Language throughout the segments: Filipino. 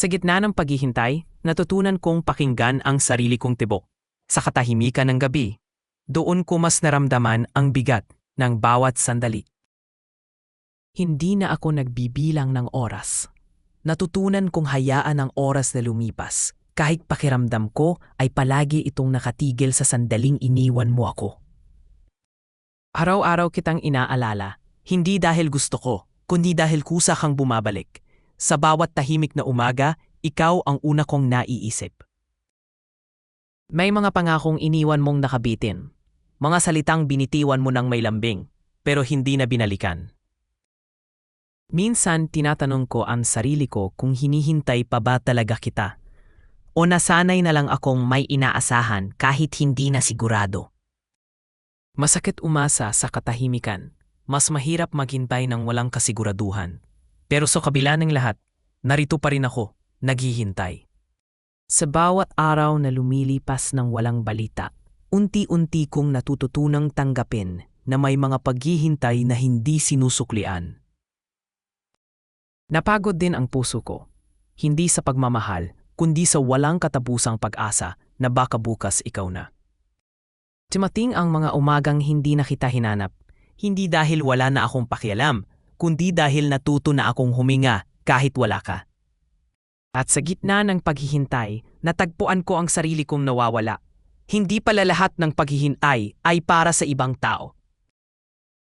Sa gitna ng paghihintay, natutunan kong pakinggan ang sarili kong tibok. Sa katahimikan ng gabi, doon ko mas naramdaman ang bigat ng bawat sandali. Hindi na ako nagbibilang ng oras. Natutunan kong hayaan ang oras na lumipas, kahit pakiramdam ko ay palagi itong nakatigil sa sandaling iniwan mo ako. Araw-araw kitang inaalala, hindi dahil gusto ko, kundi dahil kusa kang bumabalik. Sa bawat tahimik na umaga, ikaw ang una kong naiisip. May mga pangakong iniwan mong nakabitin. Mga salitang binitiwan mo ng may lambing, pero hindi na binalikan. Minsan tinatanong ko ang sarili ko kung hinihintay pa ba talaga kita. O nasanay na lang akong may inaasahan kahit hindi na sigurado. Masakit umasa sa katahimikan. Mas mahirap maghintay ng walang kasiguraduhan. Pero sa kabila ng lahat, narito pa rin ako, naghihintay. Sa bawat araw na lumilipas ng walang balita, unti-unti kong natututunang tanggapin na may mga paghihintay na hindi sinusuklian. Napagod din ang puso ko, hindi sa pagmamahal, kundi sa walang katapusang pag-asa na baka bukas ikaw na. Dumating ang mga umagang hindi na kita hinanap, hindi dahil wala na akong pakialam, kundi dahil natuto na akong huminga kahit wala ka. At sa gitna ng paghihintay, natagpuan ko ang sarili kong nawawala. Hindi pala lahat ng paghihintay ay para sa ibang tao.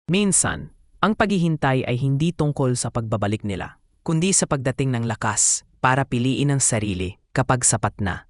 Minsan, ang paghihintay ay hindi tungkol sa pagbabalik nila, kundi sa pagdating ng lakas para piliin ang sarili kapag sapat na.